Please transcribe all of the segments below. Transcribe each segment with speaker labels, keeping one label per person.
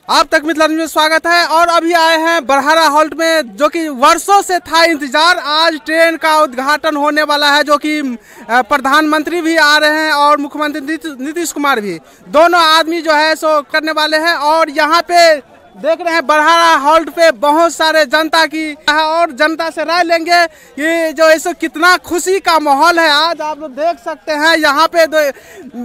Speaker 1: आप तक मिथिला न्यूज़ में स्वागत है। और अभी आए हैं बरहारा हॉल्ट में, जो कि वर्षों से था इंतजार। आज ट्रेन का उद्घाटन होने वाला है, जो कि प्रधानमंत्री भी आ रहे हैं और मुख्यमंत्री नीतीश कुमार भी, दोनों आदमी जो है सो करने वाले हैं। और यहाँ पे देख रहे हैं बरहारा हॉल्ट पे बहुत सारे जनता की और जनता से राय लेंगे कि जो इस कितना खुशी का माहौल है। आज आप लोग देख सकते हैं यहाँ पे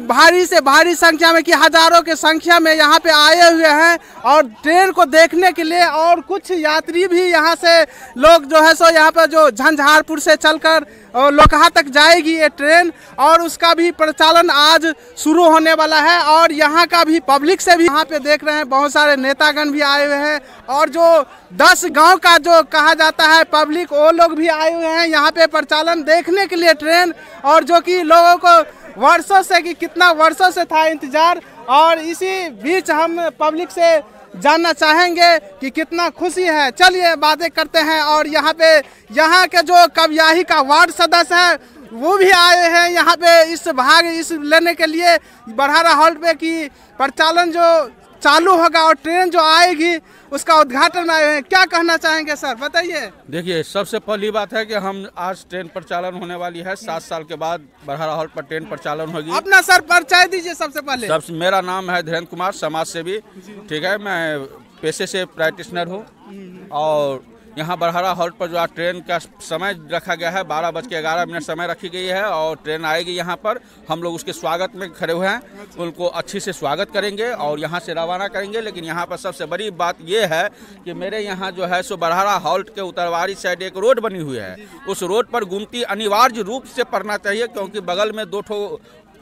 Speaker 1: भारी से भारी संख्या में, कि हजारों के संख्या में यहाँ पे आए हुए हैं और ट्रेन को देखने के लिए। और कुछ यात्री भी यहाँ से लोग जो है सो यहाँ पे जो झंझारपुर से चलकर और लोकहा तक जाएगी ये ट्रेन, और उसका भी प्रचालन आज शुरू होने वाला है। और यहाँ का भी पब्लिक से भी यहाँ पे देख रहे हैं बहुत सारे नेतागण भी आए हुए हैं, और जो 10 गांव का जो कहा जाता है पब्लिक, वो लोग भी आए हुए हैं यहाँ पे प्रचालन देखने के लिए ट्रेन। और जो कि लोगों को वर्षों से, कि कितना वर्षों से था इंतजार। और इसी बीच हम पब्लिक से जानना चाहेंगे कि कितना खुशी है। चलिए बातें करते हैं। और यहाँ पे यहाँ के जो कवियाही का वार्ड सदस्य है वो भी आए हैं यहाँ पे इस लेने के लिए बरहारा हॉल्ट पे, कि प्रचालन जो चालू होगा और ट्रेन जो आएगी उसका उद्घाटन आए हैं। क्या कहना चाहेंगे सर, बताइए।
Speaker 2: देखिए, सबसे पहली बात है कि हम आज ट्रेन प्रचालन होने वाली है। 7 साल के बाद बरहारा हॉल्ट पर ट्रेन प्रचालन होगी।
Speaker 1: अपना सर परिचय दीजिए सबसे पहले।
Speaker 2: मेरा नाम है धीरेन्द्र कुमार, समाज सेवी। ठीक है, मैं पेशे से प्रैक्टिशनर हूँ। और यहाँ बरहारा हॉल्ट पर जो आज ट्रेन का समय रखा गया है 12:11 समय रखी गई है, और ट्रेन आएगी यहाँ पर। हम लोग उसके स्वागत में खड़े हुए हैं, उनको अच्छी से स्वागत करेंगे और यहाँ से रवाना करेंगे। लेकिन यहाँ पर सबसे बड़ी बात ये है कि मेरे यहाँ जो है सो बरहारा हॉल्ट के उत्तरवारी साइड एक रोड बनी हुई है। उस रोड पर गुमती अनिवार्य रूप से पड़ना चाहिए, क्योंकि बगल में 2 ठो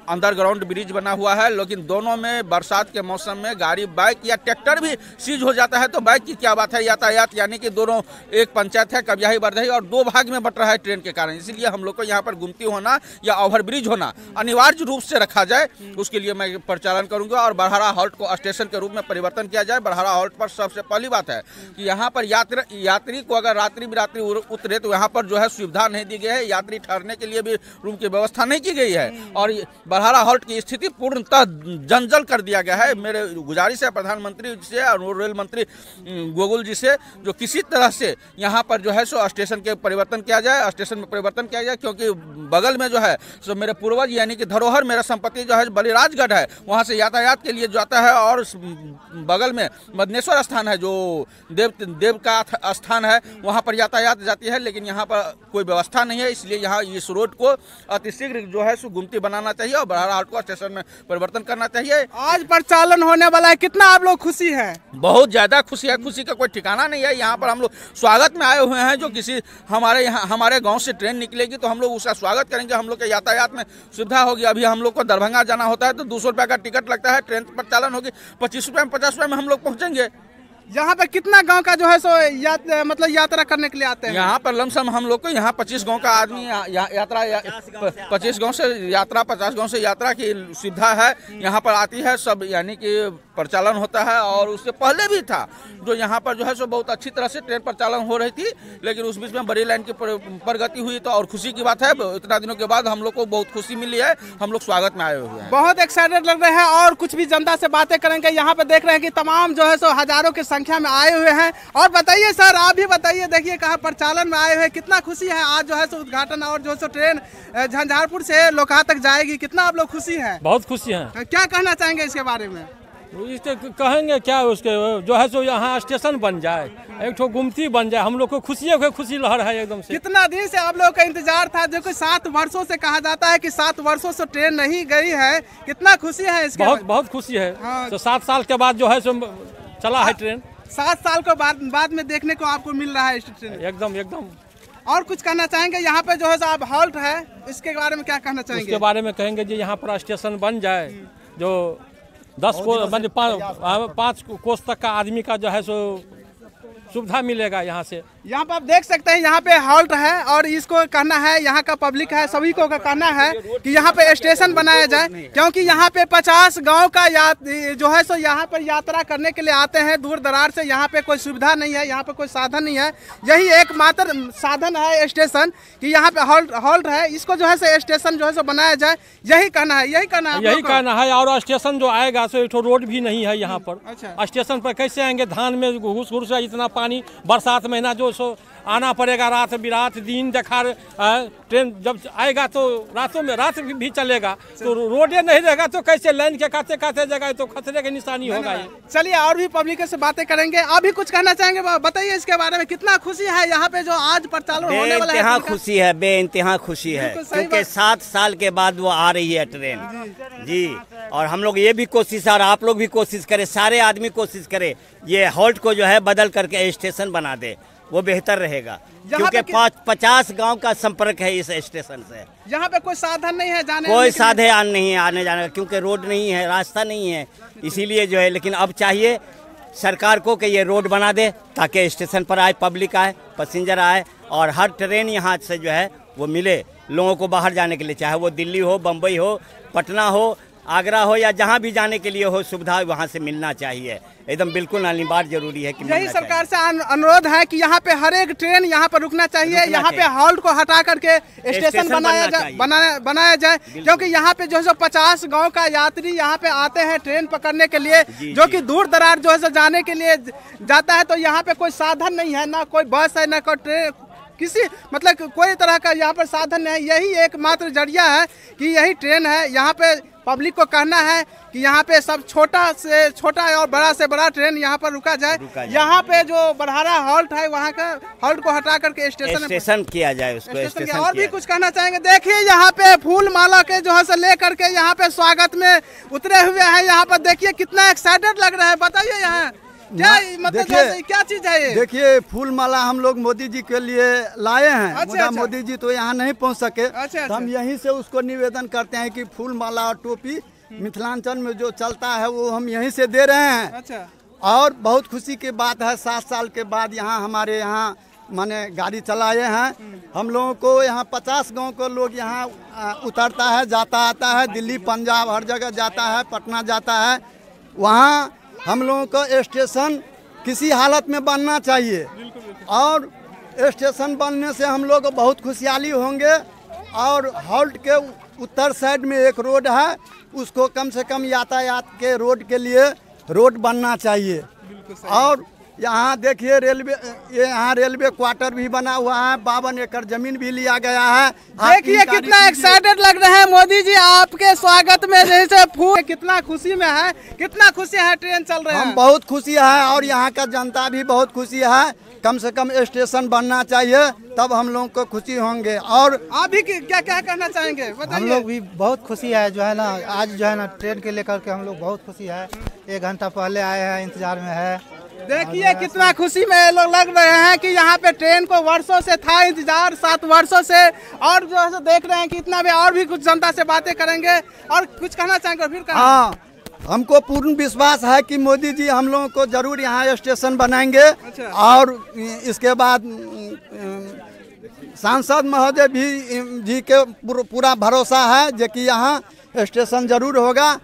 Speaker 2: अंडरग्राउंड ब्रिज बना हुआ है। लेकिन दोनों में बरसात के मौसम में गाड़ी, बाइक या ट्रैक्टर भी सीज हो जाता है, तो बाइक की क्या बात है। यातायात यानी कि दोनों एक पंचायत है कवियाही बरदही, और 2 भाग में बट रहा है ट्रेन के कारण। इसीलिए हम लोग को यहाँ पर गुमती होना या ओवरब्रिज होना अनिवार्य रूप से रखा जाए, उसके लिए मैं प्रचालन करूँगा। और बरहारा हॉल्ट को स्टेशन के रूप में परिवर्तन किया जाए। बरहारा हॉल्ट पर सबसे पहली बात है कि यहाँ पर यात्री को अगर रात्रि बिरात्रि उतरे तो यहाँ पर जो है सुविधा नहीं दी गई है। यात्री ठहरने के लिए भी रूम की व्यवस्था नहीं की गई है, और बरहारा हॉल्ट की स्थिति पूर्णतः जंजल कर दिया गया है। मेरे गुजारिश है प्रधानमंत्री जी से और रेल मंत्री गोकुल जी से, जो किसी तरह से यहाँ पर जो है सो स्टेशन के परिवर्तन किया जाए, स्टेशन में परिवर्तन किया जाए। क्योंकि बगल में जो है सो मेरे पूर्वज यानी कि धरोहर, मेरा संपत्ति जो है बलिराजगढ़ है, वहाँ से यातायात के लिए जाता है। और बगल में मदनेश्वर स्थान है, जो देव का स्थान है, वहाँ पर यातायात जाती है। लेकिन यहाँ पर कोई व्यवस्था नहीं है, इसलिए यहाँ इस रोड को अतिशीघ्र जो है सो गुमती बनाना चाहिए और बरहारा हॉल्ट को स्टेशन में परिवर्तन करना चाहिए।
Speaker 1: आज प्रचालन होने वाला है, कितना आप लोग खुशी है?
Speaker 2: बहुत ज्यादा खुशी है, खुशी का कोई ठिकाना नहीं है। यहाँ पर हम लोग स्वागत में आए हुए हैं। जो किसी हमारे गांव से ट्रेन निकलेगी तो हम लोग उसका स्वागत करेंगे। हम लोग के यातायात में सुविधा होगी। अभी हम लोग को दरभंगा जाना होता है तो 200 रुपये का टिकट लगता है। ट्रेन प्रचालन होगी 25 रुपये में, 50 रुपये में हम लोग पहुँचेंगे।
Speaker 1: यहाँ पर कितना गांव का जो है सो मतलब यात्रा करने के लिए आते हैं?
Speaker 2: यहाँ पर लमसम हम लोग को यहाँ 25 गांव का आदमी यात्रा 25 गांव से यात्रा 50 गांव से यात्रा की सुविधा है। यहाँ पर आती है सब, यानी कि प्रचालन होता है। और उससे पहले भी था जो यहाँ पर जो है सो बहुत अच्छी तरह से ट्रेन प्रचालन हो रही थी, लेकिन उस बीच में बड़ी लाइन की प्रगति हुई। तो और खुशी की बात है, इतना दिनों के बाद हम लोग को बहुत खुशी मिली है। हम लोग स्वागत में आए हुए हैं,
Speaker 1: बहुत एक्साइटेड लग रहे हैं। और कुछ भी जनता से बातें करेंगे। यहाँ पे देख रहे हैं कि तमाम जो है सो हजारों की संख्या में आए हुए हैं। और बताइए सर, आप भी बताइए, देखिए कहाँ प्रचालन में आए हुए, कितना खुशी है आज जो है सो उद्घाटन, और जो है सो ट्रेन झंझारपुर से लोकहा तक जाएगी, कितना आप लोग खुशी है?
Speaker 3: बहुत खुशी है।
Speaker 1: क्या कहना चाहेंगे इसके बारे में?
Speaker 3: इससे कहेंगे क्या, उसके जो है सो यहाँ स्टेशन बन जाए, एक ठो गुमती बन जाए, हम लोग को खुशी लहर है एकदम से।
Speaker 1: कितना दिन से आप लोगों का इंतजार था, जो कि 7 वर्षों से कहा जाता है कि 7 वर्षों से ट्रेन नहीं गई है, कितना खुशी है इसके?
Speaker 3: बहुत खुशी है।
Speaker 1: हाँ।
Speaker 3: तो 7 साल के बाद जो है सो चला है ट्रेन।
Speaker 1: 7 साल के बाद में देखने को आपको मिल रहा है ट्रेन।
Speaker 3: एकदम।
Speaker 1: और कुछ कहना चाहेंगे? यहाँ पे जो है आप हॉल्ट है, इसके बारे में क्या कहना चाहेंगे?
Speaker 3: इसके बारे में कहेंगे जी यहाँ पर स्टेशन बन जाए, जो 10 को 5 कोस तक का आदमी का जो है सो सुविधा मिलेगा यहाँ से।
Speaker 1: यहाँ पर आप देख सकते हैं, यहाँ पे हॉल्ट है और इसको कहना है, यहाँ का पब्लिक है, सभी को कहना है कि यहाँ पे स्टेशन बनाया जाए, क्योंकि यहाँ पे 50 गांव का जो है सो यहाँ पर यात्रा करने के लिए आते हैं दूर दरार से। यहाँ पे कोई सुविधा नहीं है, यहाँ पे कोई साधन नहीं है, यही एकमात्र साधन है स्टेशन कि यहाँ पे हॉल्ट है, इसको जो है सो स्टेशन जो है सो बनाया जाए, यही कहना है, यही कहना
Speaker 3: है। और स्टेशन जो आएगा सो एक रोड भी नहीं है यहाँ पर।
Speaker 1: अच्छा।
Speaker 3: स्टेशन पर कैसे आएंगे, धान में घुस घुस इतना पानी, बरसात महीना जो सो आना पड़ेगा, रात बिरात दिन देखा। ट्रेन जब आएगा तो रातों में रात भी चलेगा, तो रोडे नहीं रहेगा तो कैसे लाइन के काते काते जगह तो खतरे की निशानी होगा ये।
Speaker 1: चलिए और भी पब्लिक से बातें करेंगे, अभी कुछ कहना चाहेंगे, बताइए इसके बारे में। कितना खुशी है यहाँ पे जो आज प्रचालन होने वाला है?
Speaker 4: बेइंतहा खुशी है, बेइंतहा खुशी है, क्योंकि 7 साल के बाद वो आ रही है ट्रेन जी। और हम लोग ये भी कोशिश, और आप लोग भी कोशिश करें, सारे आदमी कोशिश करें, ये हॉल्ट को जो है बदल करके स्टेशन बना दे, वो बेहतर रहेगा, क्योंकि 50 गांव का संपर्क है इस स्टेशन से।
Speaker 1: यहाँ पे कोई साधन नहीं है जाने,
Speaker 4: कोई साधन नहीं है आने जाने का, क्योंकि रोड नहीं है, रास्ता नहीं है, इसीलिए जो है। लेकिन अब चाहिए सरकार को कि ये रोड बना दे, ताकि स्टेशन पर आए, पब्लिक आए, पैसेंजर आए, और हर ट्रेन यहाँ से जो है वो मिले लोगों को बाहर जाने के लिए, चाहे वो दिल्ली हो, बम्बई हो, पटना हो, आगरा हो, या जहाँ भी जाने के लिए हो, सुविधा वहाँ से मिलना चाहिए, एकदम बिल्कुल अनिवार्य जरूरी है कि
Speaker 1: यही सरकार से अनुरोध है कि यहाँ पे हर एक ट्रेन यहाँ पर रुकना चाहिए, यहाँ पे हॉल्ट को हटा करके स्टेशन बनाया जाए, क्योंकि यहाँ पे जो है 50 गांव का यात्री यहाँ पे आते हैं ट्रेन पकड़ने के लिए, जो कि दूर दरार जो है जाने के लिए जाता है, तो यहाँ पे कोई साधन नहीं है, ना कोई बस है, ना कोई ट्रेन, किसी मतलब कोई तरह का यहाँ पर साधन नहीं है। यही एकमात्र जरिया है कि यही ट्रेन है। यहाँ पे पब्लिक को कहना है कि यहाँ पे सब छोटा से छोटा और बड़ा से बड़ा ट्रेन यहाँ पर रुका जाए। यहाँ पे जो बरहारा हॉल्ट है, वहाँ का हॉल्ट को हटा करके
Speaker 4: स्टेशन किया जाए उसको।
Speaker 1: स्टेशन और भी कुछ कहना चाहेंगे? देखिए यहाँ पे फूल माला के जो है से लेकर के यहाँ पे स्वागत में उतरे हुए हैं। यहाँ पर देखिए कितना एक्साइटेड लग रहा है, बताइए यहाँ क्या मतलब क्या चीज है ये?
Speaker 5: देखिए फूल माला हम लोग मोदी जी के लिए लाए हैं।
Speaker 1: अच्छा।
Speaker 5: मोदी जी तो यहाँ नहीं पहुँच सके।
Speaker 1: अच्छा।
Speaker 5: तो हम यहीं से उसको निवेदन करते हैं कि फूल माला और टोपी मिथिलांचल में जो चलता है वो हम यहीं से दे रहे हैं।
Speaker 1: अच्छा।
Speaker 5: और बहुत खुशी की बात है, 7 साल के बाद यहाँ हमारे यहाँ माने गाड़ी चलाए हैं। हम लोगों को यहाँ 50 गाँव को लोग यहाँ उतरता है, जाता आता है, दिल्ली पंजाब हर जगह जाता है, पटना जाता है। वहाँ हम लोगों को स्टेशन किसी हालत में बनना चाहिए, और स्टेशन बनने से हम लोग बहुत खुशहाली होंगे। और हॉल्ट के उत्तर साइड में एक रोड है, उसको कम से कम यातायात के रोड के लिए रोड बनना चाहिए। और यहाँ देखिए यहाँ रेलवे क्वार्टर भी बना हुआ है, 52 एकड़ जमीन भी लिया गया है।
Speaker 1: देखिए कितना एक्साइटेड लग रहे हैं मोदी जी आपके स्वागत में, जैसे फूल कितना खुशी में है, कितना खुशी है ट्रेन चल रहे हैं।
Speaker 5: हम बहुत खुशी है और यहाँ का जनता भी बहुत खुशी है। कम से कम स्टेशन बनना चाहिए, तब हम लोग को खुशी होंगे। और
Speaker 1: आप भी क्या क्या कहना चाहेंगे बताइए?
Speaker 6: हम लोग भी बहुत खुशी है जो है ना, आज जो है ना ट्रेन के लेकर के हम लोग बहुत खुशी है। 1 घंटा पहले आए हैं, इंतजार में है।
Speaker 1: देखिए कितना खुशी में लोग लग रहे हैं कि यहाँ पे ट्रेन को वर्षों से था इंतजार, 7 वर्षों से। और जो है देख रहे हैं कि इतना भी, और भी कुछ जनता से बातें करेंगे और कुछ कहना चाहेंगे फिर
Speaker 5: हाँ, हमको पूर्ण विश्वास है कि मोदी जी हम लोगों को जरूर यहाँ स्टेशन बनाएंगे।
Speaker 1: अच्छा।
Speaker 5: और इसके बाद सांसद महोदय भी जी के पूरा भरोसा है जो कि यहाँ स्टेशन जरूर होगा।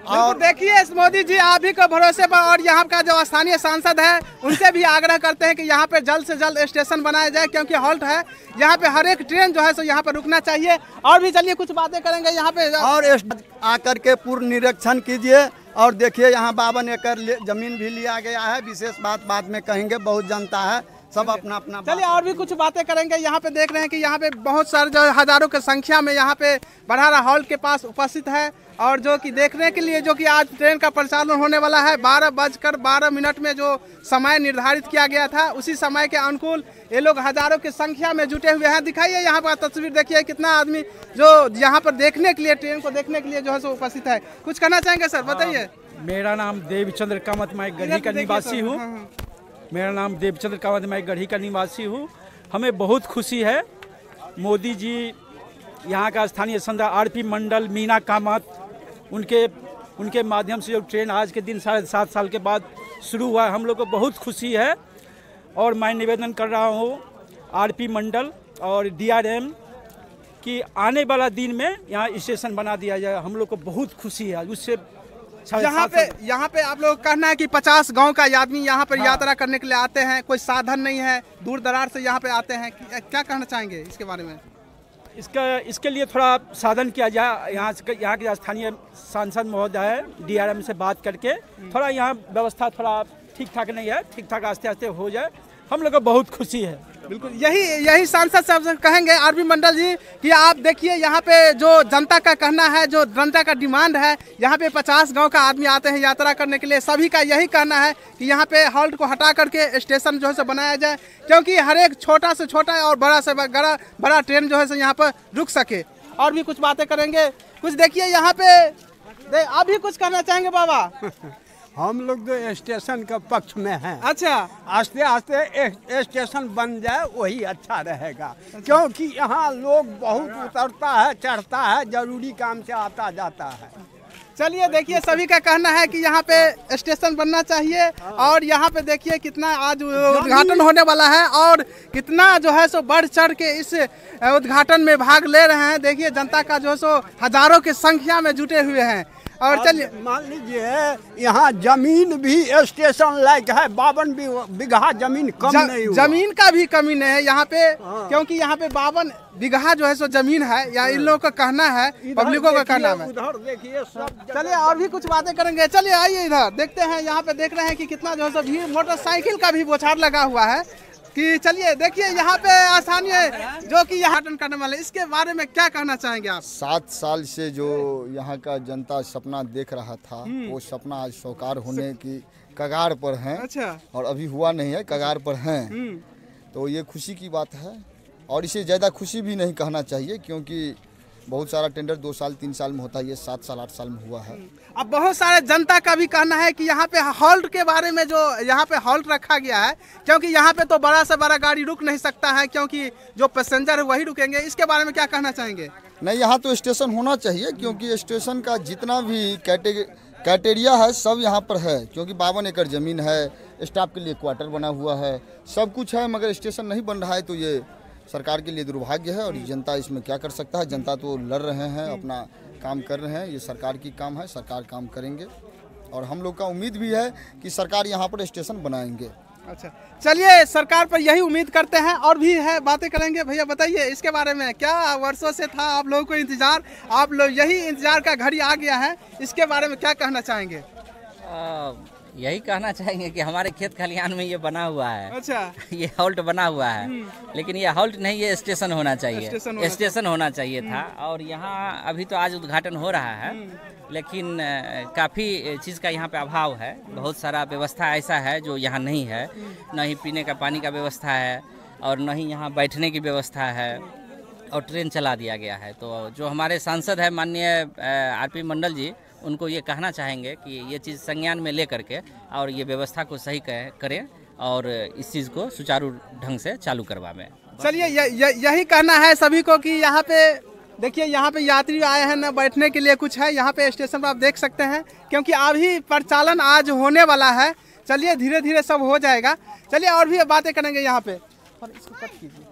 Speaker 1: और देखिए मोदी जी आप ही के भरोसे पर, और यहाँ का जो स्थानीय सांसद है उनसे भी आग्रह करते हैं कि यहाँ पे जल्द से जल्द स्टेशन बनाया जाए, क्योंकि हॉल्ट है यहाँ पे, हर एक ट्रेन जो है सो यहाँ पे रुकना चाहिए। और भी चलिए कुछ बातें करेंगे यहाँ पे।
Speaker 5: और आकर के पूर्ण निरीक्षण कीजिए और देखिए यहाँ 52 एकड़ जमीन भी लिया गया है। विशेष बात बाद में कहेंगे, बहुत जनता है, सब अपना अपना।
Speaker 1: चलिए और भी कुछ बातें करेंगे। यहाँ पे देख रहे हैं कि यहाँ पे बहुत सारे जो हजारों की संख्या में यहाँ पे बरहारा हॉल्ट के पास उपस्थित है, और जो कि देखने के लिए जो कि आज ट्रेन का प्रचालन होने वाला है। 12:12 में जो समय निर्धारित किया गया था, उसी समय के अनुकूल ये लोग हजारों की संख्या में जुटे हुए हैं। दिखाइए यहाँ पर तस्वीर, देखिए कितना आदमी जो यहाँ पर देखने के लिए, ट्रेन को देखने के लिए जो है सो उपस्थित है। कुछ कहना चाहेंगे सर, बताइए।
Speaker 7: मेरा नाम देवचंद्र कामत, मैं गढ़ी का निवासी हूँ। मेरा नाम देवचंद्र कामत, मैं गढ़ी का निवासी हूँ। हमें बहुत खुशी है, मोदी जी यहाँ का स्थानीय सांसद आरपी मंडल, मीना कामत, उनके माध्यम से जो ट्रेन आज के दिन 7.5 साल के बाद शुरू हुआ है, हम लोग को बहुत खुशी है। और मैं निवेदन कर रहा हूँ आरपी मंडल और DRM कि आने वाला दिन में यहाँ स्टेशन बना दिया जाए। हम लोग को बहुत खुशी है उससे।
Speaker 1: यहाँ पे आप लोग कहना है कि 50 गांव का आदमी यहाँ पर यात्रा करने के लिए आते हैं, कोई साधन नहीं है, दूर दरार से यहाँ पे आते हैं, क्या कहना चाहेंगे इसके बारे में?
Speaker 7: इसके लिए थोड़ा साधन किया जाए। यहाँ के स्थानीय सांसद महोदय DRM से बात करके थोड़ा यहाँ व्यवस्था थोड़ा ठीक ठाक नहीं है, ठीक ठाक आस्ते आस्ते हो जाए। हम लोग को बहुत खुशी है।
Speaker 1: बिल्कुल यही सांसद साहब से कहेंगे आरपी मंडल जी कि आप देखिए यहाँ पे जो जनता का कहना है, जो जनता का डिमांड है, यहाँ पे 50 गांव का आदमी आते हैं यात्रा करने के लिए, सभी का यही कहना है कि यहाँ पे हॉल्ट को हटा करके स्टेशन जो है से बनाया जाए, क्योंकि हर एक छोटा से छोटा और बड़ा से बड़ा ट्रेन जो है से यहाँ पर रुक सके। और भी कुछ बातें करेंगे, कुछ देखिए यहाँ पे आप भी कुछ कहना चाहेंगे बाबा?
Speaker 8: हम लोग तो स्टेशन का पक्ष में हैं।
Speaker 1: अच्छा,
Speaker 8: आस्ते आस्ते स्टेशन बन जाए वही अच्छा रहेगा, क्योंकि यहाँ लोग बहुत उतरता है, चढ़ता है, जरूरी काम से आता जाता है।
Speaker 1: चलिए देखिए सभी का कहना है कि यहाँ पे स्टेशन बनना चाहिए। और यहाँ पे देखिए कितना आज उद्घाटन होने वाला है और कितना जो है सो बढ़ चढ़ के इस उद्घाटन में भाग ले रहे हैं। देखिए जनता का जो है सो हजारों की संख्या में जुटे हुए हैं। और चलिए
Speaker 8: मान लीजिए यहाँ जमीन भी स्टेशन लायक है, 52 बीघा जमीन कम नहीं हुआ।
Speaker 1: जमीन का भी कमी नहीं है यहाँ पे, क्योंकि यहाँ पे 52 बीघा जो है सो जमीन है, या इन लोगों का कहना है, पब्लिकों का कहना है।
Speaker 8: उधर देखिए सब।
Speaker 1: चलिए और भी कुछ बातें करेंगे। चलिए आइए इधर देखते हैं। यहाँ पे देख रहे हैं कि कितना जो है सो भीड़, मोटरसाइकिल का भी बोछार लगा हुआ है। कि चलिए देखिए यहाँ पे आसानी है जो कि यहाँ करने वाले, इसके बारे में क्या कहना चाहेंगे आप?
Speaker 9: 7 साल से जो यहाँ का जनता सपना देख रहा था, वो सपना आज साकार होने की कगार पर है।
Speaker 1: अच्छा।
Speaker 9: और अभी हुआ नहीं है, कगार पर हैं, तो ये खुशी की बात है। और इसे ज़्यादा खुशी भी नहीं कहना चाहिए, क्योंकि बहुत सारा टेंडर 2 साल 3 साल में होता है, ये 7 साल 8 साल में हुआ है।
Speaker 1: अब बहुत सारे जनता का भी कहना है कि यहाँ पे हॉल्ट के बारे में, जो यहाँ पे हॉल्ट रखा गया है, क्योंकि यहाँ पे तो बड़ा से बड़ा गाड़ी रुक नहीं सकता है, क्योंकि जो पैसेंजर है वही रुकेंगे। इसके बारे में क्या कहना चाहेंगे?
Speaker 9: नहीं, यहाँ तो स्टेशन होना चाहिए, क्योंकि स्टेशन का जितना भी क्राइटेरिया है सब यहाँ पर है, क्योंकि 52 एकड़ ज़मीन है, स्टाफ के लिए क्वार्टर बना हुआ है, सब कुछ है, मगर स्टेशन नहीं बन रहा है। तो ये सरकार के लिए दुर्भाग्य है। और जनता इसमें क्या कर सकता है? जनता तो लड़ रहे हैं, अपना काम कर रहे हैं, ये सरकार की काम है, सरकार काम करेंगे। और हम लोग का उम्मीद भी है कि सरकार यहाँ पर स्टेशन बनाएंगे।
Speaker 1: अच्छा, चलिए सरकार पर यही उम्मीद करते हैं। और भी है बातें करेंगे। भैया बताइए इसके बारे में, क्या वर्षों से था आप लोगों को इंतजार, आप लोग यही इंतजार का घड़ी आ गया है, इसके बारे में क्या कहना चाहेंगे?
Speaker 10: यही कहना चाहेंगे कि हमारे खेत खलिहान में ये बना हुआ है।
Speaker 1: अच्छा।
Speaker 10: ये हॉल्ट बना हुआ है, लेकिन ये हॉल्ट नहीं, ये स्टेशन होना चाहिए। स्टेशन होना चाहिए था। और यहाँ अभी तो आज उद्घाटन हो रहा है, लेकिन काफ़ी चीज़ का यहाँ पे अभाव है। बहुत सारा व्यवस्था ऐसा है जो यहाँ नहीं है, न ही पीने का पानी का व्यवस्था है और न ही यहाँ बैठने की व्यवस्था है, और ट्रेन चला दिया गया है। तो जो हमारे सांसद है माननीय आरपी मंडल जी, उनको ये कहना चाहेंगे कि ये चीज़ संज्ञान में ले करके और ये व्यवस्था को सही करें और इस चीज़ को सुचारू ढंग से चालू करवाएं।
Speaker 1: चलिए यही कहना है सभी को कि यहाँ पे देखिए, यहाँ पे यात्री आए हैं, न बैठने के लिए कुछ है। यहाँ पे स्टेशन पर आप देख सकते हैं, क्योंकि अभी परिचालन आज होने वाला है। चलिए धीरे धीरे सब हो जाएगा। चलिए और भी बातें करेंगे यहाँ पे। इसको कट कीजिए।